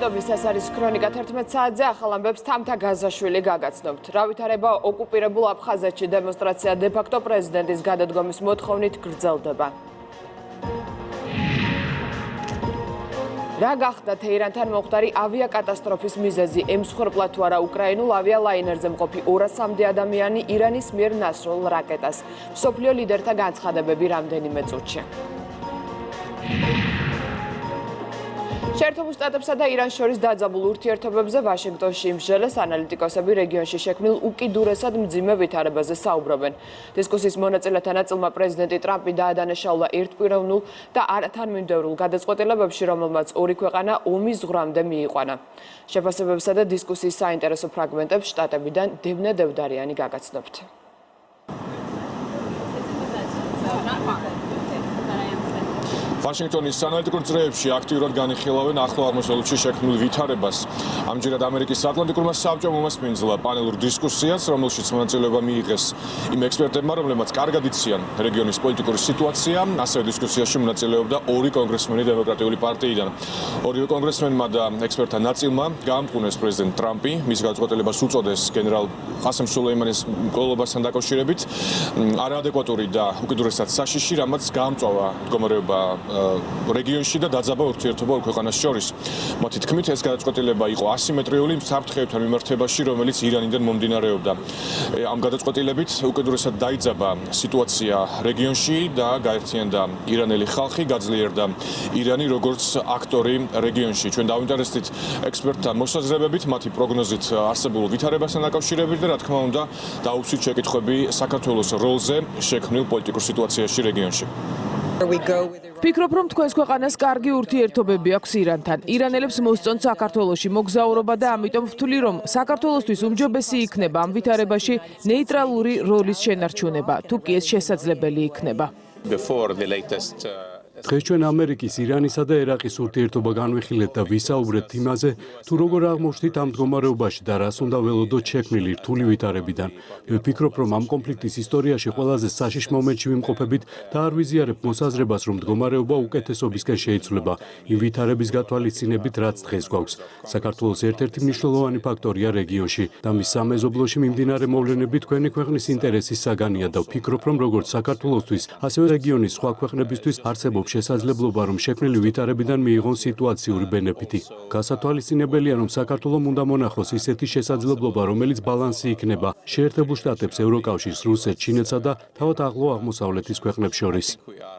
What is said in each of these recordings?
მადლობის, ეს არის ქრონიკა 11 საათზე ახალ ამბებს თამთა გაზაშვილი გაგაცნობთ. რა ვითარება ოკუპირებულ აფხაზეთში დემონსტრაცია დე-ფაქტო პრეზიდენტის გადადგომის მოთხოვნით გრძელდება. რა გახდა თეირანთან მომხდარი ავიაკატასტროფის მიზეზი? ემსხვერპლა თუ არა უკრაინულ ავიალაინერზე მყოფი 200-მდე ადამიანი ირანის მიერ ნასროლ რაკეტას. მსოფლიო ლიდერთა განცხადებები რამდენიმე წუთში. შეერთებულ შტატებსა და ირანს შორის დაძაბულ ურთიერთობებზე ვაშინგტონში იმსჯელეს ანალიტიკოსები რეგიონში შექმნილ უკიდურესად მძიმე ვითარებაზე საუბრობენ. დისკუსიის მონაწილეთა ნაწილმა პრეზიდენტი ტრამპი დაადანაშაულა ერთკვირევნულ და არათანმიმდევრულ გადაწყვეტილებებში, რომელმაც ორი ქვეყანა ომის ზღვრამდე მიიყვანა. შეფასებებსა და დისკუსიის საინტერესო ფრაგმენტებს შტატებიდან დევნე დევდარიანი გაგაცნობთ. ვაშინგტონის ანალიტიკურ წრეებში აქტიურად განიხილავენ ახლო აღმოსავლეთში შექმნილ ვითარებას. ამჯერად ამერიკის ატლანტიკურმა საბჭომ უმასპინძლა პანელურ დისკუსიას, რომელშიც მონაწილეობა მიიღეს იმ ექსპერტებმა, რომლებმაც კარგად იციან რეგიონის პოლიტიკური სიტუაცია. ასევე დისკუსიაში მონაწილეობდა ორი კონგრესმენი დემოკრატიული პარტიიდან. ორივე კონგრესმენმა და ექსპერტთა ნაწილმა გაამყუნეს პრეზიდენტ ტრამპი, მის გადაწყვეტილებას უწოდეს გენერალ ყასემ სულეიმანის მკვლელობასთან დაკავშირებით არაადეკვატური და უკიდურესად საშიში, რამაც გაამწვავა მდგომარეობა რეგიონში და დაძაბა ურთიერთობა ორ ქვეყანას შორის. მათი თქმით, ეს გადაწყვეტილება იყო ასიმეტრიული საფრთხეებთან მიმართებაში, რომელიც ირანიდან მომდინარეობდა. ამ გადაწყვეტილებით უკიდურესად დაიძაბა სიტუაცია რეგიონში და გაერთიანდა ირანელი ხალხი, გაძლიერდა ირანი როგორც აქტორი რეგიონში. ჩვენ დავინტერესდით ექსპერტთა მოსაზრებებით, მათი პროგნოზით არსებულ ვითარებასთან დაკავშირებით და რა თქმა უნდა, დაუცვით შეკითხვები საქართველოს როლზე შექმნილ პოლიტიკურ სიტუაციაში რეგიონში. ვფიქრობ, რომ თქვენს ქვეყანას კარგი ურთიერთობები აქვს ირანთან. ირანელებს მოსწონთ საქართველოში მოგზაურობა და ამიტომ ვთვლი, რომ საქართველოსთვის უმჯობესი იქნება ამ ვითარებაში ნეიტრალური როლის შენარჩუნება, თუ კი ეს შესაძლებელი იქნება. დღეს ჩვენ ამერიკის, ირანისა და ერაყის ურთიერთობა განვიხილეთ და ვისაუბრეთ იმაზე, თუ როგორ აღმოჩნდით ამ მდგომარეობაში და რას უნდა ველოდოთ შექმნილი რთული ვითარებიდან. მე ვფიქრობ, რომ ამ კონფლიქტის ისტორიაში ყველაზე საშიშ მომენტში ვიმყოფებით და არ ვიზიარებ მოსაზრებას, რომ მდგომარეობა უკეთესობისკენ შეიცვლება იმ ვითარების გათვალისწინებით, რაც დღეს გვაქვს. საქართველოს ერთ-ერთი მნიშვნელოვანი ფაქტორია რეგიონში და მის სამეზობლოში მიმდინარე მოვლენები თქვენი ქვეყნის ინტერესის საგანია და ვფიქრობ, რომ როგორც საქართველოსთვის, ასევე რეგიონის სხვა ქვეყნებისთვის არსებობს შესაძლებლობა, რომ შექმნილი ვითარებიდან მიიღონ სიტუაციური ბენეფიტი. გასათვალისწინებელია, რომ საქართველომ უნდა მონახოს ისეთი შესაძლებლობა, რომელიც ბალანსი იქნება შეერთებულ შტატებს, ევროკავშირს, რუსეთს, ჩინეთსა და თავად ახლო აღმოსავლეთის ქვეყნებს შორის.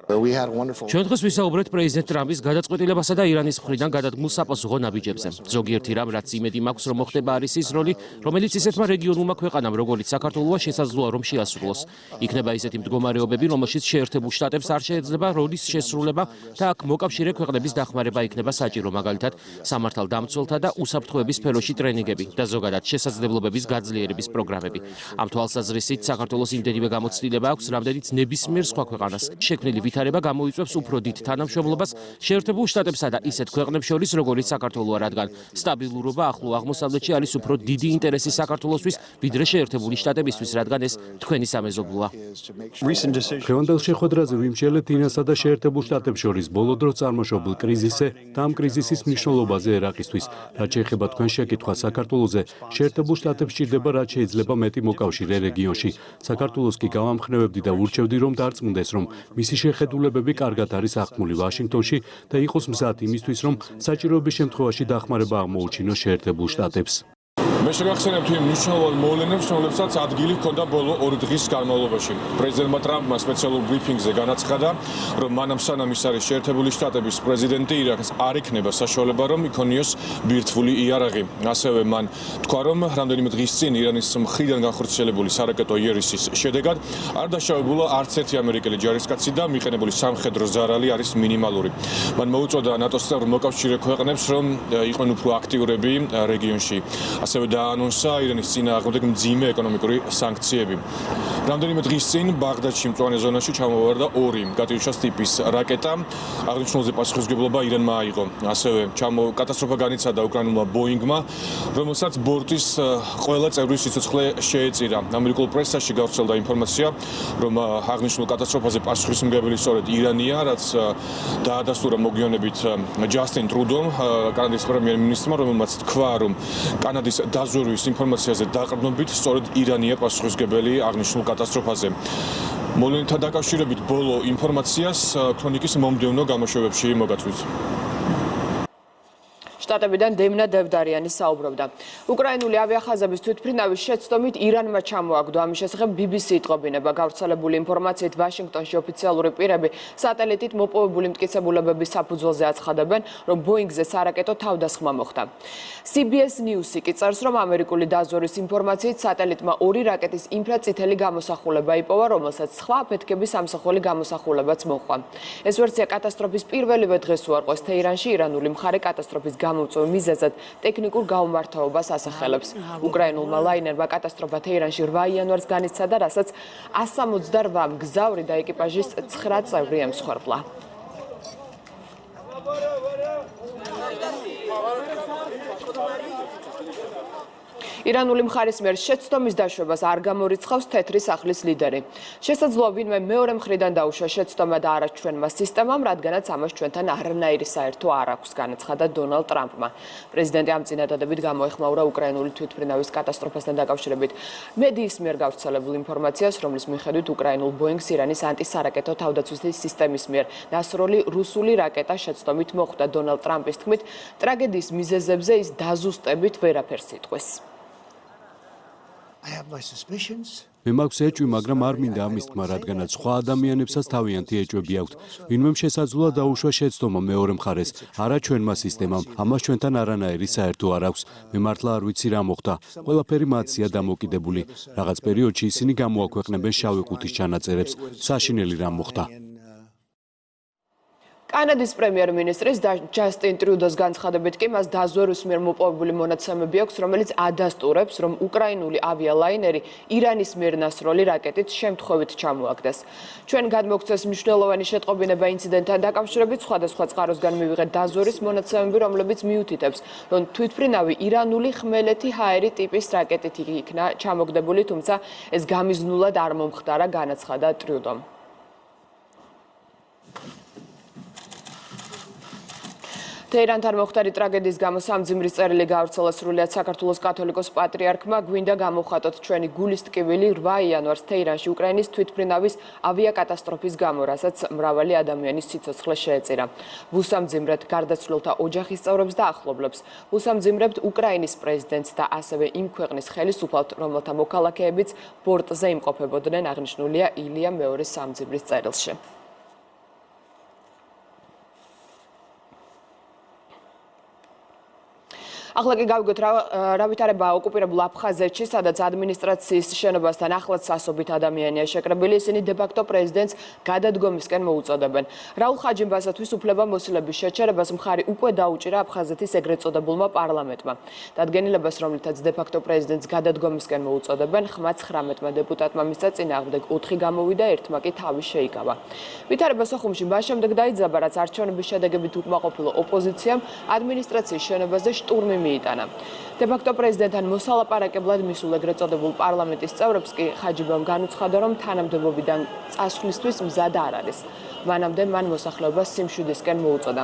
ჩვენ დღეს ვისაუბრეთ პრეზიდენტ ტრამპის გადაწყვეტილებასა და ირანის მხრიდან გადადგმულ საპასუხო ნაბიჯებზე. ზოგიერთი რამ, რაც იმედი მაქვს, რომ მოხდება, არის ის როლი, რომელიც ისეთმა რეგიონულმა ქვეყანამ, როგორც საქართველოა, შესაძლოა რომ შეასრულოს. იქნება ისეთი მდგომარეობები, რომელშიც შეერთებულ შტატებს არ შეეძლება როლის შესრულება და აქ მოკავშირე ქვეყნების დახმარება იქნება საჭირო, მაგალითად, სამართალდამცველთა და უსაფრთხოების სფეროში ტრენინგები და ზოგადად შესაძლებლობების გაძლიერების პროგრამები. ამ თვალსაზრისით საქართველოს იმდენივე გამოცდილება აქვს, რამდენიც ნებისმიერ სხვა ქვეყანას. შექმნილი ვითარება გამოიწვევს უფრო დიდ თანამშრომლობას შეერთებულ შტატებსა და ისეთ ქვეყნებს შორის, როგორც საქართველოა, რადგან სტაბილურობა ახლო აღმოსავლეთში არის უფრო დიდი ინტერესი საქართველოსთვის, ვიდრე შეერთებული შტატებისთვის, რადგან ეს თქვენი სამეზობლოა. დღევანდელ შეხვედრაზე ვიმსჯელეთ ირანსა და შეერთებულ შტატებს შორის ბოლო დროს წარმოშობილ კრიზისზე და ამ კრიზისის მნიშვნელობაზე ერაყისთვის. რაც შეეხება თქვენ შეკითხვას საქართველოზე, შეერთებულ შტატებს სჭირდება რაც შეიძლება მეტი მოკავშირე რეგიონში. საქართველოს კი გავამხნევებდი და ვურჩევდი, რომ დარწმუნდეს, რომ მისი შეხედულებები კარგად არის აღქმული ვაშინგტონში და იყოს მზად იმისთვის, რომ საჭიროების შემთხვევაში დახმარება აღმოუჩინოს შეერთებულ შტატებს. მე შეგახსენებთ იმ მნიშვნელოვან მოვლენებს, რომლებსაც ადგილი ჰქონდა ბოლო 2 დღის განმავლობაში. პრეზიდენტმა ტრამპმა სპეციალურ ბრიფინგზე განაცხადა, რომ მანამ სანამ ის არის შეერთებული შტატების პრეზიდენტი, ირანს არ იქნება საშუალება, რომ იქონიოს ბირთვული იარაღი. ასევე მან თქვა, რომ რამდენიმე დღის წინ ირანის მხრიდან განხორციელებული სარაკეტო იარაღის შედეგად არ დაშავებულა არც ერთი ამერიკელი ჯარისკაცი და მიყენებული სამხედრო ზარალი არის მინიმალური. მან მოუწოდა ნატოს წევრ მოკავშირე ქვეყნებს, რომ იყვნენ უფრო აქტიურები რეგიონში. ასევე დაანონსა ირანის წინააღმდეგ მძიმე ეკონომიკური სანქციები. რამდენიმე დღის წინ ბაღდადში მწვანე ზონაში ჩამოვარდა 2 კატიუშას ტიპის რაკეტა. აღნიშნულზე პასუხისმგებლობა ირანმა აიღო. ასევე კატასტროფა განიცადა უკრაინულმა ბოინგმა, რომელსაც ბორტის ყველა წევრის სიცოცხლე შეეწირა. ამერიკულ პრესაში გავრცელდა ინფორმაცია, რომ აღნიშნულ კატასტროფაზე პასუხისმგებელი სწორედ ირანია, რაც დაადასტურა მოგვიანებით ჯასტინ ტრუდომ, კანადის პრემიერ-მინისტრმა, რომელმაც თქვა, რომ კანადის დაზვერვის ინფორმაციაზე დაყრდნობით სწორედ ირანია პასუხისმგებელი აღნიშნულ კატასტროფაზე. მოვლენთან დაკავშირებით ბოლო ინფორმაციას ქრონიკის მომდევნო გამოშვებებში მოგაწვით. შტატებიდან დემნა დევდარიანი საუბრობდა. უკრაინული ავიახაზების თვითმფრინავის შეცდომით ირანმა ჩამოაგდო. ამის შესახებ BBC იტყობინება. გავრცელებული ინფორმაციით ვაშინგტონში ოფიციალური პირები სატელიტით მოპოვებული მტკიცებულებების საფუძველზე აცხადებენ, რომ ბოინგზე სარაკეტო თავდასხმა მოხდა. CBS News-ი კი წერს, რომ ამერიკული დაზვერვის ინფორმაციით სატელიტმა 2 რაკეტის ინფრაწითელი გამოსახულება იპოვა, რომელსაც სხვა აფეთქების სამსახური გამოსახულებაც მოჰყვა. ეს ვერსია კატასტროფის პირველივე დღეს უარყვეს თეირანში. ირანული მხარე კატასტროფის გამომწვევ მიზეზად ტექნიკურ გაუმართლობას ასახელებს. უკრაინულმა ლაინერმა კატასტროფა თეირანში 8 იანვარს განიცადა, რასაც 168 მგზავრი და ეკიპაჟის 9 წევრი ემსხვერპლა. ირანული მხარის მიერ შეცდომის დაშვებას არ გამორიცხავს თეთრი სახლის ლიდერი. შესაძლოა ვინმე მეორე მხრიდან დაუშვა შეცდომა და არა ჩვენმა სისტემამ, რადგანაც ამას ჩვენთან არანაირი საერთო არ აქვს, განაცხადა დონალდ ტრამპმა. პრეზიდენტი ამ წინადადებით გამოეხმაურა უკრაინული თვითმფრინავის კატასტროფასთან დაკავშირებით მედიის მიერ გავრცელებულ ინფორმაციას, რომლის მიხედვით უკრაინულ ბოინგს ირანის ანტისარაკეტო თავდაცვის სისტემის მიერ დასროლი რუსული რაკეტა შეცდომით მოხვდა. დონალდ ტრამპის თქმით, ტრაგედიის მიზეზებზე ის დაზუსტებით ვერაფერს იტყვის. მე მაქვს ეჭვი, მაგრამ არ მინდა ამის თქმა, რადგანაც სხვა ადამიანებსაც თავიანთი ეჭვები აქვთ. ვინმემ შესაძლოა დაუშვა შეცდომა მეორე მხარეს, არა ჩვენმა სისტემამ. ამას ჩვენთან არანაირი საერთო არ აქვს. მე მართლა არ ვიცი რა მოხდა. ყველაფერი მათზეა დამოკიდებული. რაღაც პერიოდში ისინი გამოაქვეყნებენ შავი ყუთის ჩანაწერებს. საშინელი რამ მოხდა. კანადის პრემიერ-მინისტრის ჯასტინ ტრუდოს განცხადებით კი მას დაზვერვის მიერ მოპოვებული მონაცემები აქვს, რომელიც ადასტურებს, რომ უკრაინული ავიალაინერი ირანის მიერ დასროლი რაკეტით შემთხვევით ჩამოაგდეს. ჩვენ გადმოგცეს მნიშვნელოვანი შეტყობინება ინციდენტთან დაკავშირებით, სხვადასხვა წყაროსგან მივიღეთ დაზვერვის მონაცემები, რომლებიც მიუთითებს, რომ თვითმფრინავი ირანული ხმელეთი ჰაერი ტიპის რაკეტით იქნა ჩამოგდებული, თუმცა ეს გამიზნულად არ მომხდარა, განაცხადა ტრუდომ. თეირანთან მოხდარი ტრაგედიის გამო სამძიმრის წერილი გავრცელა სრულიად საქართველოს კათოლიკოს პატრიარქმა. გვინდა გამოვხატოთ ჩვენი გულის ტკივილი 8 იანვარს თეირანში უკრაინის თვითმფრინავის ავიაკატასტროფის გამო, რასაც მრავალი ადამიანის სიცოცხლე შეეწირა. ვუსამძიმრებთ გარდაცვლილთა ოჯახის წევრებს და ახლობლებს. ვუსამძიმრებთ უკრაინის პრეზიდენტს და ასევე იმ ქვეყნის ხელისუფალთ, რომელთა მოქალაქეებიც ბორტზე იმყოფებოდნენ, აღნიშნულია ილია მეორის სამძიმრის წერილში. ახლა კი გავიგოთ რა ვითარებაა ოკუპირებულ აფხაზეთში, სადაც ადმინისტრაციის შენობასთან ახლაც სასობით ადამიანია შეკრებილი. ისინი დე-ფაქტო პრეზიდენტს გადადგომისკენ მოუწოდებენ. რაულ ხაჯიმბასათვის უფლებამოსილების შეჩერებას მხარი უკვე დაუჭირა აფხაზეთის ეგრეთ წოდებულმა პარლამენტმა. დადგენილებას, რომლითაც დე-ფაქტო პრეზიდენტს გადადგომისკენ მოუწოდებენ, ხმა 19 დეპუტატმა მისცა, წინააღმდეგ 4 გამოვიდა, ერთმა კი თავი შეიკავა. ვითარება სოხუმში მას შემდეგ დაიძაბა, რაც არჩევნების შედეგებით უკმაყოფილო ოპოზიციამ ადმინისტრაციის შენობაზე შტურმი მიიტანა. დე-ფაქტო პრეზიდენტთან მოსალაპარაკებლად მისულ ეგრეთ წოდებულ პარლამენტის წევრებს კი ხაჯიბამ განუცხადა, რომ თანამდებობიდან წასვლისთვის მზად არ არის. მანამდე მან მოსახლეობას სიმშვიდისკენ მოუწოდა.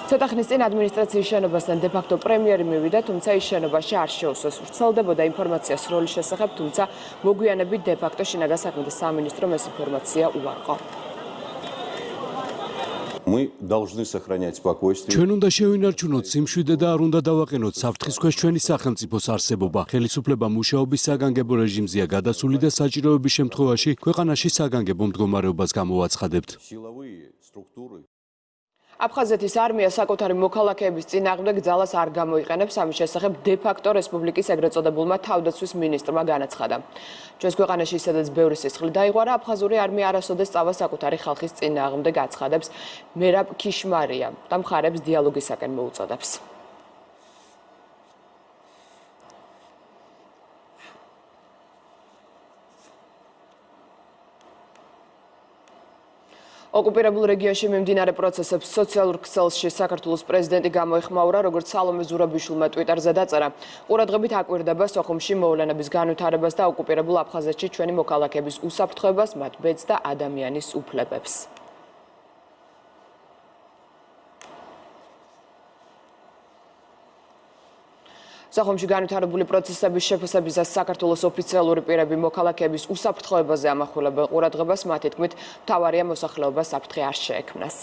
ცოტა ხნის წინ ადმინისტრაციის შენობასთან დე-ფაქტო პრემიერი მივიდა, თუმცა ის შენობაში არ შეუსვეს. ვრცელდებოდა ინფორმაცია სროლის შესახებ, თუმცა მოგვიანებით დე-ფაქტო შინაგან საქმეთა სამინისტრომ ეს ინფორმაცია უარყო. Мы должны сохранять спокойствие. ჩვენ უნდა შევინარჩუნოთ სიმშვიდე და არ უნდა დავაყენოთ საფრთხის ქვეშ ჩვენი სახელმწიფოს არსებობა. ხელისუფლება მუშაობის საგანგებო რეჟიმზეა გადასული და საჭიროების შემთხვევაში ქვეყანაში საგანგებო მდგომარეობას გამოვაცხადებთ. აფხაზეთის არმია საკუთარი მოქალაქეების წინააღმდეგ ძალას არ გამოიყენებს, ამის შესახებ დე-ფაქტო რესპუბლიკის ეგრეთ წოდებულმა თავდაცვის მინისტრმა განაცხადა. ჩვენს ქვეყანაში სადაც ბევრი სისხლი დაიღვარა, აფხაზური არმია არასოდეს წავა საკუთარი ხალხის წინააღმდეგ, აცხადებს მერაბ ქიშმარია და მხარებს დიალოგისაკენ მოუწოდებს. ოკუპირებულ რეგიონში მიმდინარე პროცესებს სოციალურ ქსელში საქართველოს პრეზიდენტი გამოეხმაურა, როგორც სალომე ზურაბიშვილმა ტვიტერზე დაწერა. ყურადღებით აკვირდება სოხუმში მოვლენების განვითარებას და ოკუპირებულ აფხაზეთში ჩვენი მოქალაქეების უსაფრთხოებას, მათ ბედს და ადამიანის უფლებებს. სოხუმში განვითარებული პროცესების შეფასებისას საქართველოს ოფიციალური პირები მოქალაქეების უსაფრთხოებაზე ამახვილებენ ყურადღებას, მათი თქმით, მთავარია მოსახლეობას საფრთხე არ შეექმნას.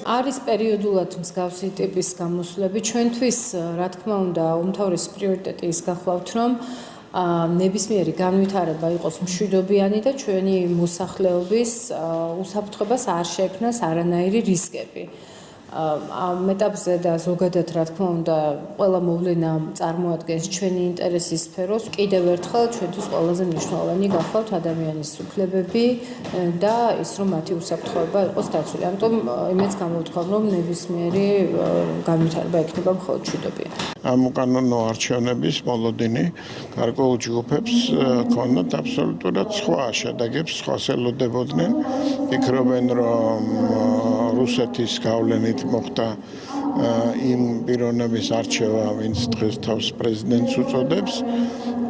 არის პერიოდულად მსგავსი ტიპის გამოსვლები. ჩვენთვის, რა თქმა უნდა, უმთავრესი პრიორიტეტი ის გახლავთ, რომ ნებისმიერი განვითარება იყოს მშვიდობიანი და ჩვენი მოსახლეობის უსაფრთხოებას არ შეექმნას არანაირი რისკები. ამ ეტაპზე და ზოგადად, რა თქმა უნდა, ყველა მოვლენა წარმოადგენს ჩვენი ინტერესის სფეროს. კიდევ ერთხელ ჩვენთვის ყველაზე მნიშვნელოვანი გახლავთ ადამიანის უფლებები და ის, რომ მათი უსაფრთხოება იყოს დაცული. ამიტომ იმედს გამოვთქვამ, რომ ნებისმიერი განვითარება ექნება მხოლოდ მშვიდობიანი. ამ უკანონო არჩევნების მოლოდინი გარკვეულ ჯგუფებს ქონდათ აბსოლუტურად სხვა შედეგებს, სხვას ელოდებოდნენ. ფიქრობენ, რომ რუსეთის გავლენით მოხდა იმ პიროვნების არჩევა, ვინც დღეს თავს პრეზიდენტს უწოდებს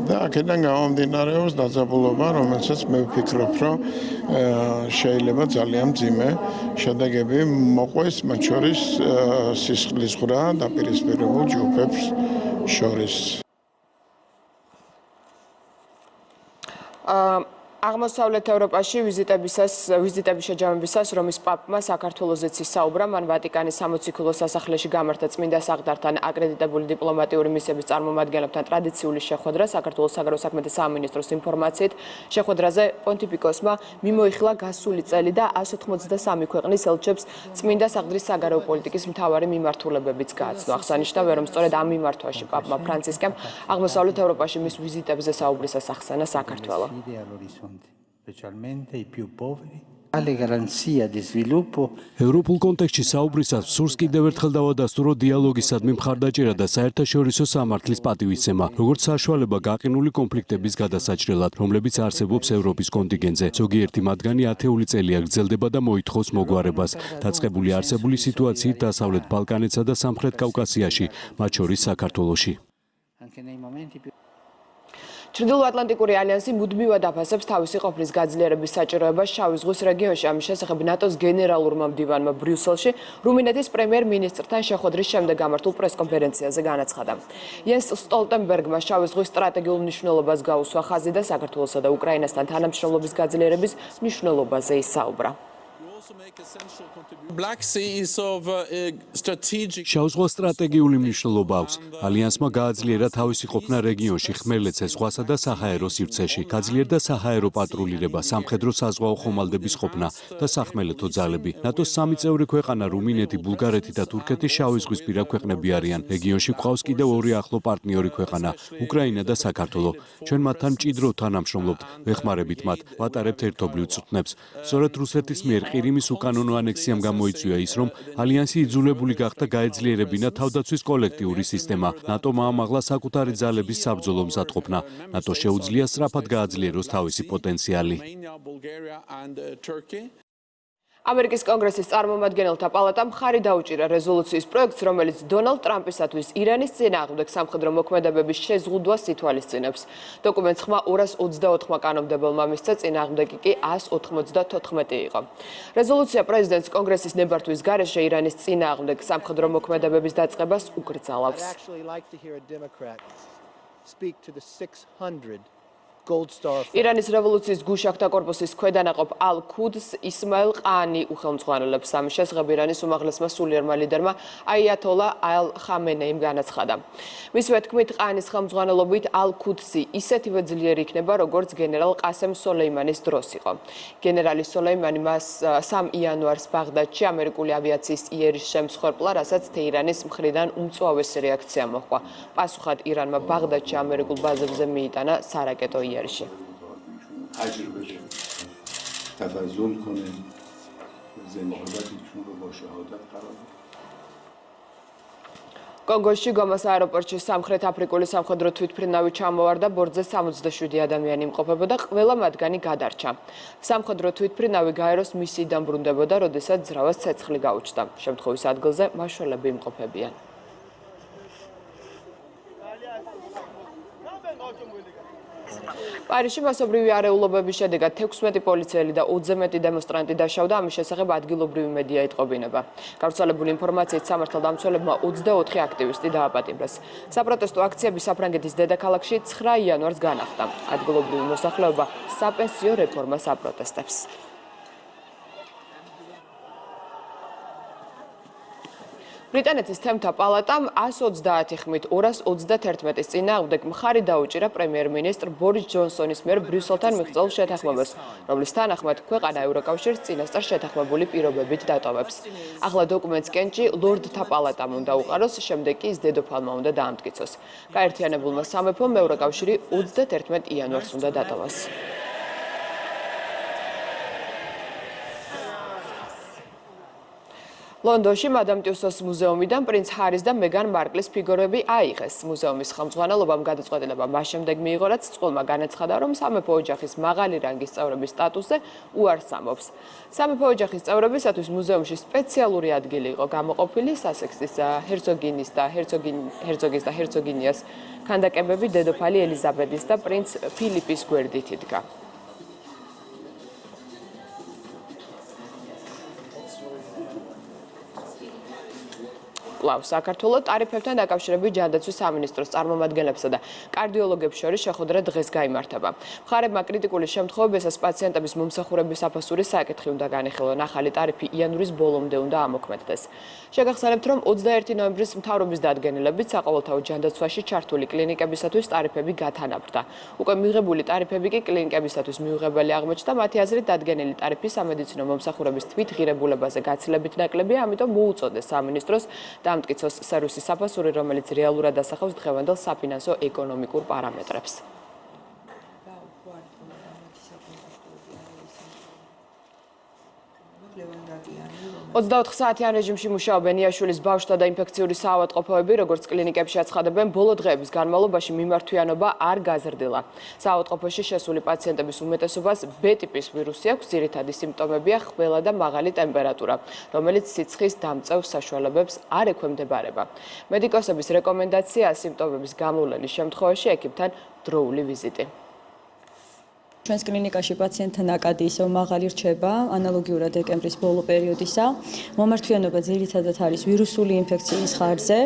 და აქედან გამომდინარეობს დაძაბულობა, რომელსაც მე ვფიქრობ, რომ შეიძლება ძალიან მძიმე შედეგები მოყვეს, მათ შორის სისხლის ღრა დაპირისპირებულ ჯგუფებს შორის. აღმოსავლეთ ევროპაში ვიზიტების შეჯამებისას რომის პაპმა საქართველოზეც ისაუბრა, მან ვატიკანის სამოციქულო სასახლეში გამართა წმინდა საყდართან აკრედიტებული დიპლომატიური მისიების წარმომადგენლებთან ტრადიციული შეხვედრა. საქართველოს საგარეო საქმეთა სამინისტროს ინფორმაციით, შეხვედრაზე პონტიფიკოსმა მიმოიხილა გასული წელი და 183 ქვეყნის ელჩებს წმინდა საყდრის საგარეო პოლიტიკის მთავარი მიმართულებებიც გააცნო. აღსანიშნავია, რომ სწორედ ამ მიმართვაში პაპმა ფრანცისკემ აღმოსავლეთ ევროპაში მის ვიზიტებზე საუბრისას ახსენა საქართველო. specialmente i più poveri. Alle garanzia di sviluppo. ევროპულ კონტექსტში საუბრისას სურს კიდევ ერთხელ დავადასტურო დიალოგისადმი მხარდაჭერა და საერთაშორისო სამართლის პატივისცემა, როგორც საშუალება გაყინული კონფლიქტების გადასაჭრელად, რომლებიც არსებობს ევროპის კონტინგენტზე. ზოგიერთი მათგანი ათეული წელია გრძელდება და მოითხოვს მოგვარებას. დაწყებული არსებული სიტუაციით დასავლეთ ბალკანეთსა და სამხრეთ კავკასიაში, მათ შორის საქართველოში. ჩრდილოატლანტიკური ალიანსი მუდმივად აფასებს თავისი ყოფნის გაძლიერების საჭიროებას შავი ზღვის რეგიონში. ამის შესახებ ნატოს გენერალურმა მდივანმა ბრიუსელში რუმინეთის პრემიერ-მინისტრთან შეხვედრის შემდეგ გამართულ პრესკონფერენციაზე განაცხადა. იენს სტოლტენბერგმა შავი ზღვის სტრატეგიულ მნიშვნელობას გაუსვა ხაზი და საქართველოსა და უკრაინასთან თანამშრომლობის გაძლიერების მნიშვნელობაზე ისაუბრა. შავ ზღვას სტრატეგიული მნიშვნელობა აქვს. ალიანსმა გააძლიერა თავისი ყოფნა რეგიონში, ხმელეთზე, ზღვასა და საჰაერო სივრცეში. გაძლიერდა საჰაერო პატრულირება, სამხედრო საზღვაო ხომალდების ყოფნა და სახმელეთო ძალები. ნატოს სამი წევრი ქვეყანა რუმინეთი, ბულგარეთი და თურქეთი შავი ზღვისპირა ქვეყნები არიან. რეგიონში გვყავს კიდევ ორი ახლო პარტნიორი ქვეყანა, უკრაინა და საქართველო. ჩვენ მათთან მჭიდროდ თანამშრომლობთ, ვეხმარებით მათ, ვატარებთ ერთობლივ წვრთნებს. სწორედ რუსეთის მიერ ყირიმის უკანონო ანექსიამ გამოიწვია ის, რომ ალიანსი იძულებული გახდა გაეძლიერებინა თავდაცვის კოლექტიური სისტემა. ნატომ აამაღლა საკუთარი ძალების საბრძოლო მზადყოფნა. ნატო შეუძლია სწრაფად გააძლიეროს თავისი პოტენციალი. ამერიკის კონგრესის წარმომადგენელთა პალატამ მხარი დაუჭირა რეზოლუციის პროექტს, რომელიც დონალდ ტრამპისათვის ირანის წინააღმდეგ სამხედრო მოქმედებების შეზღუდვას ითვალისწინებს. დოკუმენტს ხმა 224 კანონმდებელმა მისცა, წინააღმდეგი კი 194 იყო. რეზოლუცია პრეზიდენტს კონგრესის ნებართვის გარეშე ირანის წინააღმდეგ სამხედრო მოქმედებების დაწყებას უკრძალავს. ირანის რევოლუციის გუშაქთა კორპუსის ქვედანაყოფ ალ-ქუდს ისმაილ ყაანი უხელმძღვანელებს. ამის შესახებ ირანის უმაღლესმა სულიერმა ლიდერმა აიათოლა ალ-ხამენეიმ განაცხადა. მისივე თქმით, ყაანის ხელმძღვანელობით ალ-ქუდსი ისეთივე ძლიერი იქნება, როგორც გენერალ ყასემ სოლეიმანის დროს იყო. გენერალი სოლეიმანი მას 3 იანვარს ბაღდადში ამერიკული ავიაციის იერიშს შემსხვერპლა, რასაც თეირანის მხრიდან უმწვავესი რეაქცია მოჰყვა. პასუხად ირანმა ბაღდადში ამერიკულ ბაზებზე მიიტანა სარაკეტო იერში. კონგოში გომას აეროპორტში სამხრეთ აფრიკული სამხედრო თვითმფრინავი ჩამოვარდა, ბორტზე 67 ადამიანი იმყოფებოდა, ყველა მათგანი გადარჩა. სამხედრო თვითმფრინავი გაეროს მისიიდან ბრუნდებოდა, როდესაც ძრავას ცეცხლი გაუჩნდა. შემთხვევის ადგილზე მაშველები იმყოფებიან. პარიზში მასობრივი არეულობების შედეგად 16 პოლიციელი და 20-ზე მეტი დემონსტრანტი დაშავდა, ამის შესახებ ადგილობრივი მედია იტყობინება. გავრცელებული ინფორმაციით სამართალდამცველებმა 24 აქტივისტი დააპატიმრეს. საპროტესტო აქციები საფრანგეთის დედაქალაქში 9 იანვარს განახლდა. ადგილობრივი მოსახლეობა საპენსიო რეფორმას აპროტესტებს. ბრიტანეთის თემთა პალატამ 130 ხმით 231-ის წინააღმდეგ მხარი დაუჭირა პრემიერ-მინისტრ ბორის ჯონსონის მიერ ბრიუსელთან მიღწეულ შეთანხმებას, რომლის თანახმად ქვეყანა ევროკავშირს წინასწარ შეთანხმებული პირობებით დატოვებს. ახლა დოკუმენტს კენჭი ლორდთა პალატამ უნდა უყაროს, შემდეგ კი ის დედოფალმა უნდა დაამტკიცოს. გაერთიანებულმა სამეფომ ევროკავშირი 31 იანვარს უნდა დატოვოს. ლონდონში მადამ ტიუსოს მუზეუმიდან პრინც ჰარის და მეგან მარკლის ფიგურები აიღეს. მუზეუმის ხელმძღვანელობამ გადაწყვეტილება მას შემდეგ მიიღო, რაც წყვილმა განაცხადა, რომ სამეფო ოჯახის მაღალი რანგის წევრების სტატუსზე უარს ამბობს. სამეფო ოჯახის წევრებისათვის მუზეუმში სპეციალური ადგილი იყო გამოყოფილი, სასექსის ჰერცოგინის და ჰერცოგის და ჰერცოგინიას ქანდაკებები დედოფალი ელიზაბეთის და პრინც ფილიპის გვერდით იდგა. საქართველოს ტარიფებთან დაკავშირებით ჯანდაცვის სამინისტროს წარმომადგენლებსა და კარდიოლოგებს შორის შეხვედრა დღეს გაიმართება. მხარებმა კრიტიკული შემთხვევებისას პაციენტების მომსახურების საფასურის საკითხი უნდა განიხილონ. ახალი ტარიფი იანვრის ბოლომდე უნდა ამოქმედდეს. შეგახსენებთ, რომ 21 ნოემბრის მთავრობის დადგენილებით საყოველთაო ჯანდაცვაში ჩართული კლინიკებისათვის ტარიფები გათანაბრდა. უკვე მიღებული ტარიფები კი კლინიკებისათვის მიუღებელი აღმოჩნდა. მათი აზრით, დადგენილი ტარიფი სამედიცინო მომსახურების თვითღირებულებაზე გაცილებით ნაკლებია, ამიტომ მოუწოდეს სამინისტროს დამტკიცოს სერვისის საფასური, რომელიც რეალურად ასახავს დღევანდელ საფინანსო ეკონომიკურ პარამეტრებს. 24 საათიან რეჟიმში მუშაობენ იაშვილის ბავშვთა და ინფექციური საავადმყოფოები, როგორც კლინიკებში აცხადებენ, ბოლო დღეების განმავლობაში მიმართვიანობა არ გაზრდილა. საავადმყოფოში შესული პაციენტების უმეტესობას B ტიპის ვირუსი აქვს, ძირითადი სიმპტომებია ხველა და მაღალი ტემპერატურა, რომელიც სიცხის დამწევ საშუალებებს არ ექვემდებარება. მედიკოსების რეკომენდაციაა სიმპტომების გამოვლენის შემთხვევაში ექიმთან დროული ვიზიტი. ჩვენს კლინიკაში პაციენტთა ნაკადი ისევ მაღალი რჩება, ანალოგიურად დეკემბრის ბოლო პერიოდისა. მომართვიანობა ძირითადად არის ვირუსული ინფექციის ხარჯზე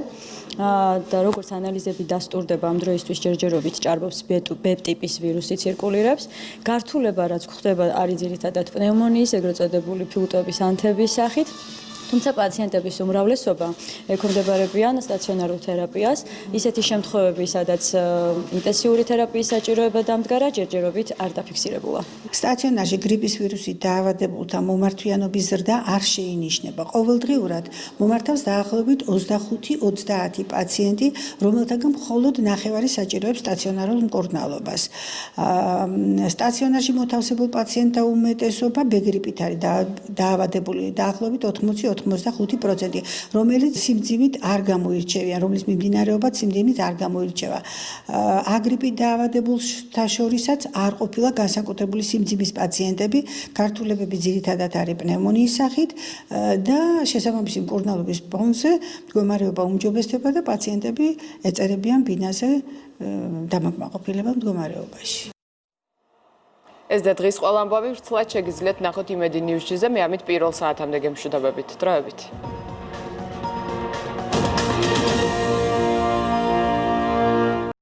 და როგორც ანალიზები დასტურდება, ამ დროისთვის ჯერჯერობით ჭარბობს B ტიპის ვირუსი ცირკულირებს. გართულება, რაც გვხდება, არის ძირითადად პნევმონიის, ეგრეთ წოდებული ფილტვების ანთების სახით. თუმცა პაციენტების უმრავლესობა ექვემდებარებიან სტაციონარულ თერაპიას, ისეთი შემთხვევები, სადაც ინტენსიური თერაპიის საჭიროება დამდგარა, ჯერჯერობით არ დაფიქსირებულა. სტაციონარში გრიპის ვირუსით დაავადებულთა მომართვიანობის ზრდა არ შეინიშნება. ყოველდღიურად მომართავს დაახლოებით 25-30 პაციენტი, რომელთაგან მხოლოდ ნახევარი საჭიროებს სტაციონარულ მკურნალობას. სტაციონარში მოთავსებულ პაციენტთა უმეტესობა ბ-გრიპით არის დაავადებული დაახლოებით 85%, რომელიც სიმძიმით არ გამოირჩევიან, რომლის მიმდინარეობაც სიმძიმით არ გამოირჩევა. აგრიპით დაავადებულთა შორისაც არ ყოფილა განსაკუთრებული სიმძიმის პაციენტები, გართულებები ძირითადად არის პნევმონიის სახით და შესაბამისი მკურნალობის ფონზე მდგომარეობა უმჯობესდება და პაციენტები ეწერებიან ბინაზე დამაკმაყოფილებელ მდგომარეობაში. ეს და დღის ყველა ამბავი ვრცლად შეგიძლიათ ნახოთ იმედი ნიუზში-ზე. მე ამით პირველ საათამდე გემშვიდობებით. დროებით.